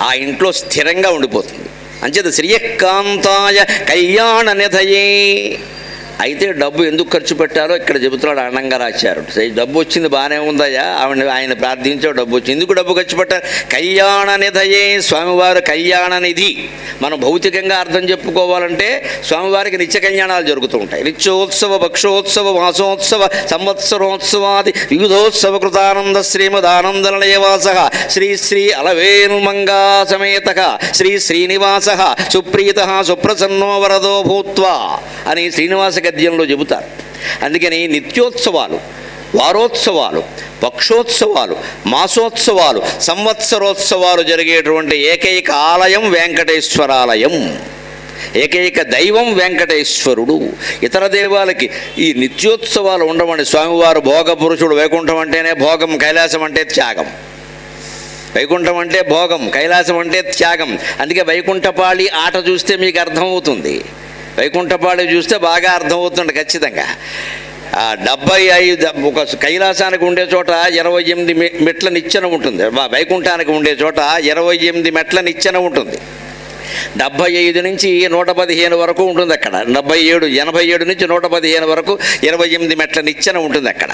ఆ ఇంట్లో స్థిరంగా ఉండిపోతుంది. అంచేత శ్రీయకాంతాయ కళ్యాణ నిధయే. అయితే డబ్బు ఎందుకు ఖర్చు పెట్టాలో ఇక్కడ చెబుతున్నాడు అన్నంగా రాశారు. డబ్బు వచ్చింది బాగానే ఉందయ్యా, ఆయన ప్రార్థించావు, డబ్బు వచ్చింది, ఎందుకు డబ్బు ఖర్చు పెట్టారు? కళ్యాణ నిధయే, స్వామివారు కళ్యాణ నిధి. మనం భౌతికంగా అర్థం చెప్పుకోవాలంటే స్వామివారికి నిత్య కళ్యాణాలు జరుగుతూ ఉంటాయి. నిత్యోత్సవ, భక్షోత్సవ, మాసోత్సవ, సంవత్సరోత్సవాది వివిధోత్సవ కృతానంద శ్రీమదానందనిలయవాస శ్రీ శ్రీ అలవేనుమంగా సమేత శ్రీ శ్రీనివాస సుప్రీత సుప్రసన్నో వరదో భూత్వా అని శ్రీనివాస గద్యంలో చెబుతారు. అందుకని నిత్యోత్సవాలు, వారోత్సవాలు, పక్షోత్సవాలు, మాసోత్సవాలు, సంవత్సరోత్సవాలు జరిగేటువంటి ఏకైక ఆలయం వెంకటేశ్వరాలయం. ఏకైక దైవం వెంకటేశ్వరుడు. ఇతర దేవాలకి ఈ నిత్యోత్సవాలు ఉండవండి. స్వామివారు భోగ పురుషుడు. వైకుంఠం అంటేనే భోగం, కైలాసం అంటే త్యాగం. వైకుంఠం అంటే భోగం, కైలాసం అంటే త్యాగం. అందుకే వైకుంఠపాళి ఆట చూస్తే మీకు అర్థమవుతుంది. వైకుంఠపాళి చూస్తే బాగా అర్థమవుతుంది ఖచ్చితంగా. 75 ఒక కైలాసానికి ఉండే చోట 28 మెట్ల నిచ్చెన ఉంటుంది. వైకుంఠానికి ఉండే చోట 28 మెట్ల నిచ్చెన ఉంటుంది. 75 నుంచి 115 వరకు ఉంటుంది అక్కడ. 87 నుంచి 115 వరకు 28 మెట్ల నిచ్చెన ఉంటుంది అక్కడ.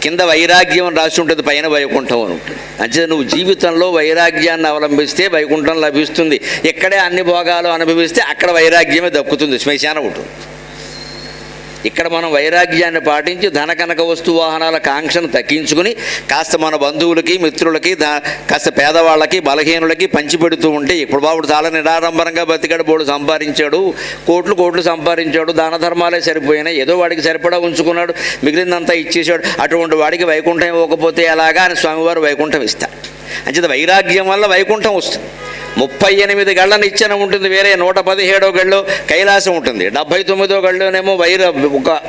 కింద వైరాగ్యం రాసి ఉంటుంది, పైన వైకుంఠం అని ఉంటుంది. అంటే నువ్వు జీవితంలో వైరాగ్యాన్ని అవలంబిస్తే వైకుంఠం లభిస్తుంది. ఇక్కడే అన్ని భోగాలు అనుభవిస్తే అక్కడ వైరాగ్యమే దక్కుతుంది, శ్మశానం ఉంటుంది. ఇక్కడ మనం వైరాగ్యాన్ని పాటించి ధన కనక వస్తు వాహనాల కాంక్షను తగ్గించుకుని కాస్త మన బంధువులకి, మిత్రులకి, కాస్త పేదవాళ్ళకి, బలహీనులకి పంచిపెడుతూ ఉంటే, ఇప్పుడు బాబుడు చాలా నిరాడంబరంగా బతికాడు, బోడు సంపాదించాడు, కోట్లు సంపాదించాడు, దాన ధర్మాలే సరిపోయినాయి, ఏదో వాడికి సరిపడా ఉంచుకున్నాడు, మిగిలిందంతా ఇచ్చేసాడు, అటువంటి వాడికి వైకుంఠం ఇవ్వకపోతే ఎలాగా అని స్వామివారు వైకుంఠం ఇస్తారు. అంచేత వైరాగ్యం వల్ల వైకుంఠం వస్తుంది. 38 గళ్ళ నిచ్చెన ఉంటుంది వేరే, 117వ గడిలో కైలాసం ఉంటుంది, 79వ గడిలోనేమో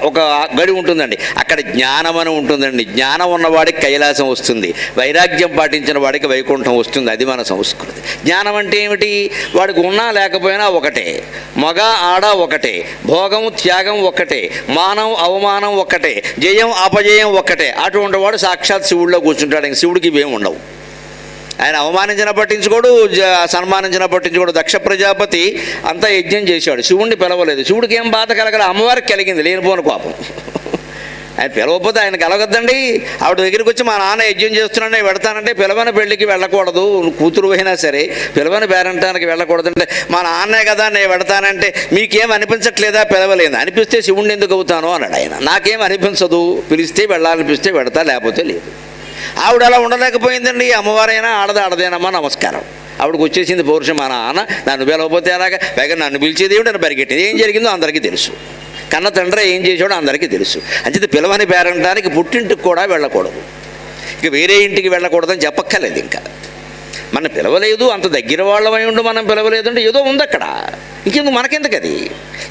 ఒక గడి ఉంటుందండి, అక్కడ జ్ఞానం అని ఉంటుందండి. జ్ఞానం ఉన్నవాడికి కైలాసం వస్తుంది, వైరాగ్యం పాటించిన వాడికి వైకుంఠం వస్తుంది. అది మన సంస్కృతి. జ్ఞానం అంటే ఏమిటి? వాడికి ఉన్నా లేకపోయినా ఒకటే, మగ ఆడ ఒకటే, భోగం త్యాగం ఒకటే, మానం అవమానం ఒకటే, జయం అపజయం ఒకటే. అటువంటి వాడు సాక్షాత్ శివుడిలో కూర్చుంటాడు. ఇంక శివుడికి ఇవేం ఉండవు. ఆయన అవమానించిన పట్టించుకోడు, సన్మానించిన పట్టించుకోడు. దక్ష ప్రజాపతి అంతా యజ్ఞం చేశాడు, శివుణ్ణి పిలవలేదు. శివుడికి ఏం బాధ కలగల, అమ్మవారికి కలిగింది లేనిపోని కోపం. ఆయన పిలవకపోతే ఆయన కలగద్దండి. ఆవిడ దగ్గరికి వచ్చి మా నాన్న యజ్ఞం చేస్తున్నాడే వెడతానంటే, పిలవని పెళ్ళికి వెళ్ళకూడదు, కూతురు అయినా సరే పిలవని పేరంటానికి వెళ్ళకూడదంటే, మా నాన్నే కదా నేను వెడతానంటే మీకేం అనిపించట్లేదా? పిలవలేదు. అనిపిస్తే శివుణ్ణి ఎందుకు అవుతాను అన్నాడు ఆయన. నాకేం అనిపించదు, పిలిస్తే వెళ్ళాలనిపిస్తే వెడతా, లేకపోతే లేదు. ఆవిడ అలా ఉండలేకపోయిందండి. అమ్మవారైనా ఆడదేనమ్మా నమస్కారం. ఆవిడకి వచ్చేసింది పౌరుషం. మా నాన్న నన్ను పిలవకపోతే అలాగా, పైగా నన్ను పిలిచేది ఏమిటి, నన్ను పరిగెట్టింది. ఏం జరిగిందో అందరికీ తెలుసు, కన్న తండ్రి ఏం చేసాడో అందరికీ తెలుసు. అంచేత పిలవని పేరంటానికి పుట్టింటికి కూడా వెళ్ళకూడదు, ఇక వేరే ఇంటికి వెళ్ళకూడదని చెప్పక్కర్లేదు. ఇంకా మన పిలవలేదు, అంత దగ్గర వాళ్ళమై ఉండి మనం పిలవలేదు అంటే ఏదో ఉంది అక్కడ. ఇంకెందుకు మనకెందుకు? అది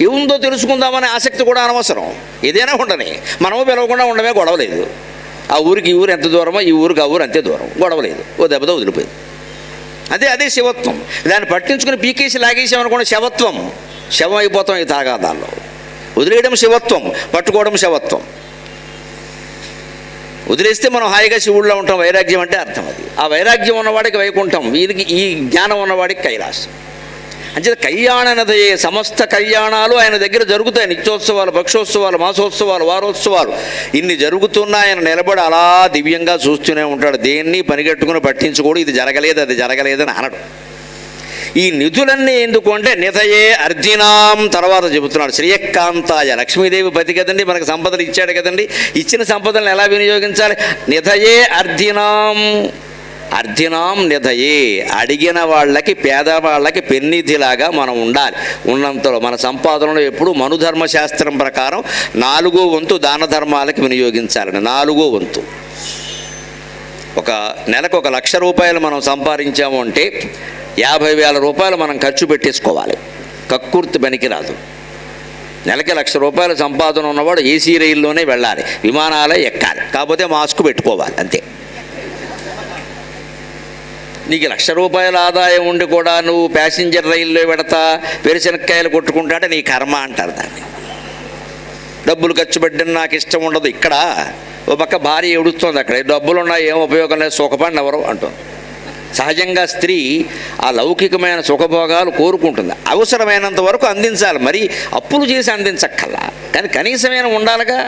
ఏముందో తెలుసుకుందామనే ఆసక్తి కూడా అనవసరం. ఏదైనా ఉండని, మనము పిలవకుండా ఉండమే గొడవలేదు. ఆ ఊరికి ఈ ఊరు ఎంత దూరమో ఈ ఊరికి ఆ ఊరు అంతే దూరం, గొడవలేదు, ఓ దెబ్బతో వదిలిపోయింది. అదే శివత్వం. దాన్ని పట్టించుకుని పీకేసి లాగేసామనుకోండి శవత్వం, శవం అయిపోతాం. ఈ తాగాదాల్లో వదిలేయడం శివత్వం, పట్టుకోవడం శవత్వం. వదిలేస్తే మనం హాయిగా శివుడిలో ఉంటాం. వైరాగ్యం అంటే అర్థం అది. ఆ వైరాగ్యం ఉన్నవాడికి వైకుంఠం, వీరికి ఈ జ్ఞానం ఉన్నవాడికి కైలాసం. అంచేత కళ్యాణనదయే, సమస్త కళ్యాణాలు ఆయన దగ్గర జరుగుతాయి. నిత్యోత్సవాలు, పక్షోత్సవాలు, మాసోత్సవాలు, వారోత్సవాలు ఇన్ని జరుగుతున్నా ఆయన నిలబడి అలా దివ్యంగా చూస్తూనే ఉంటాడు. దేన్ని పనిగట్టుకుని పట్టించుకోడు. ఇది జరగలేదు, అది జరగలేదని అనడు. ఈ నిధులన్నీ ఎందుకు అంటే నిధయే అర్జినాం. తర్వాత చెబుతున్నాడు శ్రీయకాంతాయ. లక్ష్మీదేవి పతి కదండి, మనకు సంపదలు ఇచ్చాడు కదండి. ఇచ్చిన సంపదలను ఎలా వినియోగించాలి? నిధయే అర్జినాం. అర్జినాం నిధయే. అడిగిన వాళ్ళకి, పేదవాళ్ళకి పెన్నిధిలాగా మనం ఉండాలి. ఉన్నంతలో మన సంపాదనలో ఎప్పుడు మనుధర్మశాస్త్రం ప్రకారం 4వ వంతు దాన ధర్మాలకి వినియోగించాలని. 4వ వంతు. ఒక నెలకు 1,00,000 రూపాయలు మనం సంపాదించాము అంటే 50,000 రూపాయలు మనం ఖర్చు పెట్టేసుకోవాలి. కక్కుర్తి పనికి రాదు. నెలకి 1,00,000 రూపాయల సంపాదన ఉన్నవాడు ఏసీ రైల్లోనే వెళ్ళాలి, విమానాలే ఎక్కాలి, కాకపోతే మాస్క్ పెట్టుకోవాలి అంతే. నీకు 1,00,000 రూపాయల ఆదాయం ఉండి కూడా నువ్వు ప్యాసింజర్ రైల్లో పెడతా పెరిశనక్కాయలు కొట్టుకుంటాంటే నీ కర్మ అంటారు దాన్ని. డబ్బులు ఖర్చు పెట్టిన నాకు ఇష్టం ఉండదు. ఇక్కడ ఓ పక్క భార్య ఏడుస్తుంది, అక్కడ డబ్బులు ఉన్నాయి ఏం ఉపయోగం లేదు, సుఖపడిన ఎవరు అంటుంది. సహజంగా స్త్రీ ఆ లౌకికమైన సుఖభోగాలు కోరుకుంటుంది, అవసరమైనంత వరకు అందించాలి, మరి అప్పులు చేసి అందించక్కల్లా, కానీ కనీసమైన ఉండాలిగా.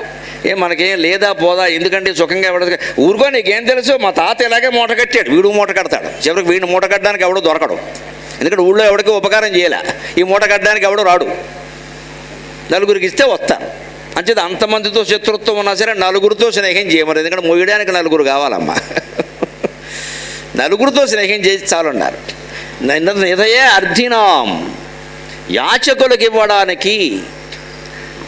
మనకేం లేదా పోదా, ఎందుకంటే సుఖంగా ఎవడదు ఊరుకో, నీకేం తెలుసు, మా తాత ఇలాగే మూట కట్టాడు, వీడు మూట కడతాడు, చివరికి వీడిని మూట కట్టడానికి ఎవడో దొరకడు, ఎందుకంటే ఊళ్ళో ఎవడికి ఉపకారం చేయలే, ఈ మూట కట్టడానికి ఎవడో రాడు, నలుగురికి ఇస్తే వస్తారు. అంచేది అంతమందితో శత్రుత్వం ఉన్నా సరే నలుగురితో స్నేహం చేయమరు, ఎందుకంటే మొయ్యడానికి నలుగురు కావాలమ్మా, నలుగురితో స్నేహం చేసి చాలున్నారు. నిధయే అర్థినాం, యాచకులకు ఇవ్వడానికి,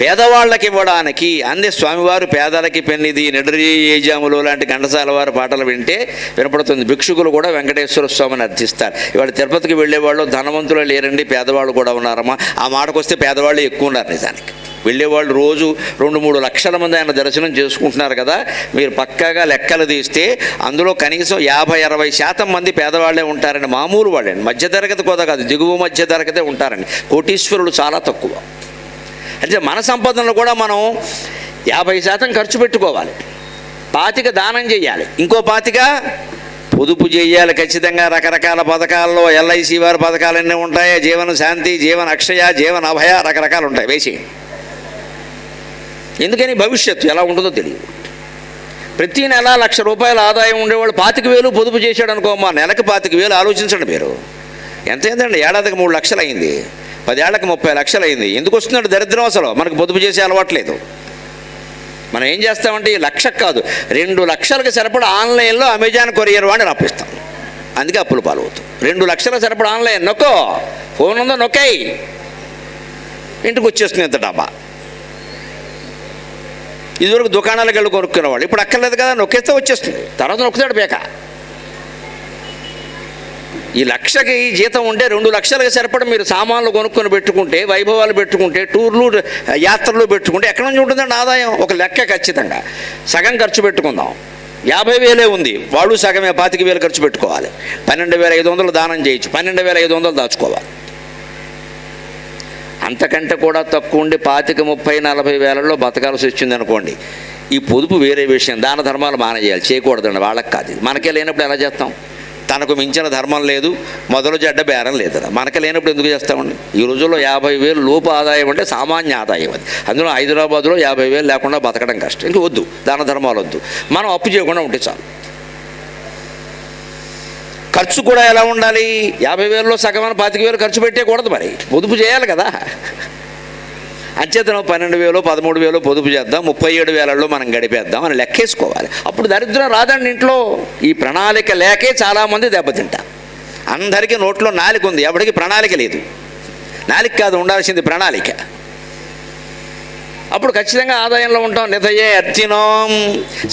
పేదవాళ్ళకి ఇవ్వడానికి. అందే స్వామివారు పేదలకి పెన్నిది, నిడరి ఏజాములు లాంటి ఘంటసాల వారి పాటలు వింటే వినపడుతుంది. భిక్షుకులు కూడా వెంకటేశ్వర స్వామిని అర్థిస్తారు. ఇవాళ తిరుపతికి వెళ్ళేవాళ్ళు ధనవంతులు లేరండి, పేదవాళ్ళు కూడా ఉన్నారమ్మా. ఆ మాటకు వస్తే పేదవాళ్ళు ఎక్కువ ఉన్నారు. నిజానికి వెళ్ళేవాళ్ళు రోజు 2-3 లక్షల మంది ఆయన దర్శనం చేసుకుంటున్నారు కదా. మీరు పక్కాగా లెక్కలు తీస్తే అందులో కనీసం 50-60% మంది పేదవాళ్ళే ఉంటారండి, మామూలు వాళ్ళండి, మధ్యతరగతి కూడా కాదు, దిగువ మధ్యతరగతే ఉంటారండి. కోటీశ్వరులు చాలా తక్కువ. అంటే మన సంపదనలు కూడా మనం 50% ఖర్చు పెట్టుకోవాలి, 25 దానం చేయాలి, ఇంకో 25 పొదుపు చేయాలి ఖచ్చితంగా. రకరకాల పథకాల్లో LIC వారి పథకాలన్నీ ఉంటాయి, జీవన శాంతి, జీవన అక్షయ, జీవన అభయ, రకరకాలు ఉంటాయి. వేసి ఎందుకని భవిష్యత్తు ఎలా ఉంటుందో తెలియదు. ప్రతి నెల ₹1,00,000 ఆదాయం ఉండేవాళ్ళు 25,000 పొదుపు చేశాడు అనుకోమ్మా, నెలకు 25,000 ఆలోచించండి మీరు. ఎంత అయిందండి? ఏడాదికి 3 లక్షలు అయింది, 10 ఏళ్లకి 30 లక్షలు అయింది. ఎందుకు వస్తుందంటే దరిద్రం, అసలు మనకు పొదుపు చేసే అలవాట్లేదు. మనం ఏం చేస్తామంటే ఈ 1,00,000 కాదు 2 లక్షలకు సరిపడా ఆన్లైన్లో అమెజాన్ కొరియర్ వాడిని రప్పిస్తాం, అందుకే అప్పులు పాలవుతాం. 2 లక్షల సరిపడా ఆన్లైన్ నొక్కో, ఫోన్ ఉందో నొక్కాయి, ఇంటికి వచ్చేస్తుంది ఎంత డబ్బా. ఇదివరకు దుకాణాలకు వెళ్ళి కొనుక్కునేవాళ్ళు, ఇప్పుడు అక్కర్లేదు కదా, నొక్కేస్తే వచ్చేస్తుంది, తర్వాత నొక్కుతాడు బేక. ఈ 1,00,000కి జీతం ఉంటే 2 లక్షలకు సరిపడ మీరు సామాన్లు కొనుక్కొని పెట్టుకుంటే, వైభవాలు పెట్టుకుంటే, టూర్లు యాత్రలు పెట్టుకుంటే ఎక్కడి నుంచి ఉంటుందండి ఆదాయం? ఒక లెక్క ఖచ్చితంగా సగం ఖర్చు పెట్టుకుందాం. 50,000 ఉంది, వాళ్ళు సగమే 25,000 ఖర్చు పెట్టుకోవాలి. 12,500 దానం చేయొచ్చు, 12,500 దాచుకోవాలి. అంతకంటే కూడా తక్కువ ఉండి 25, 30, 40 వేలలో బతకాల్సి వచ్చింది అనుకోండి, ఈ పొదుపు వేరే విషయం. దాన ధర్మాలు మానేయాలి, చేయకూడదండి, వాళ్ళకి కాదు. మనకే లేనప్పుడు ఎలా చేస్తాం? తనకు మించిన ధర్మం లేదు, మొదలు చెడ్డ బేరం లేదు. మనకి లేనప్పుడు ఎందుకు చేస్తామండి? ఈ రోజుల్లో 50,000 లోపు ఆదాయం అంటే సామాన్య ఆదాయం అది. అందులో హైదరాబాద్లో 50,000 లేకుండా బతకడం కష్టం. ఇంక వద్దు, దాన ధర్మాలు వద్దు, మనం అప్పు చేయకుండా ఉంటే చాలు. ఖర్చు కూడా ఎలా ఉండాలి? 50,000లో సగమని 25,000 ఖర్చు పెట్టేయకూడదు, మరి పొదుపు చేయాలి కదా. అంచేతనం 12,000, 13,000 పొదుపు చేద్దాం, 37,000లో మనం గడిపేద్దాం అని లెక్కేసుకోవాలి. అప్పుడు దరిద్రం రాదండి ఇంట్లో. ఈ ప్రణాళిక లేకే చాలామంది దెబ్బతింటారు. అందరికీ నోట్లో నాలిక ఉంది, ఎవరికి ప్రణాళిక లేదు. నాలిక కాదు ఉండాల్సింది, ప్రణాళిక. అప్పుడు ఖచ్చితంగా ఆదాయంలో ఉంటాం. నిధయే అర్చినాం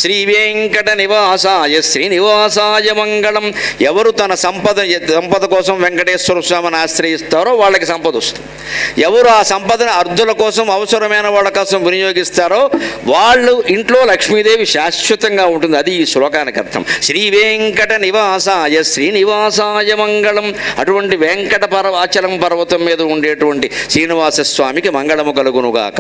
శ్రీ వెంకట నివాసాయ శ్రీనివాసాయ మంగళం. ఎవరు తన సంపద కోసం వెంకటేశ్వర స్వామిని ఆశ్రయిస్తారో వాళ్ళకి సంపద వస్తుంది. ఎవరు ఆ సంపదను అర్ధుల కోసం, అవసరమైన వాళ్ళ కోసం వినియోగిస్తారో వాళ్ళు ఇంట్లో లక్ష్మీదేవి శాశ్వతంగా ఉంటుంది. అది ఈ శ్లోకానికి అర్థం. శ్రీ వెంకట నివాసాయ శ్రీనివాసాయ మంగళం. అటువంటి వెంకట అచలం పర్వతం మీద ఉండేటువంటి శ్రీనివాస స్వామికి మంగళము కలుగునుగాక.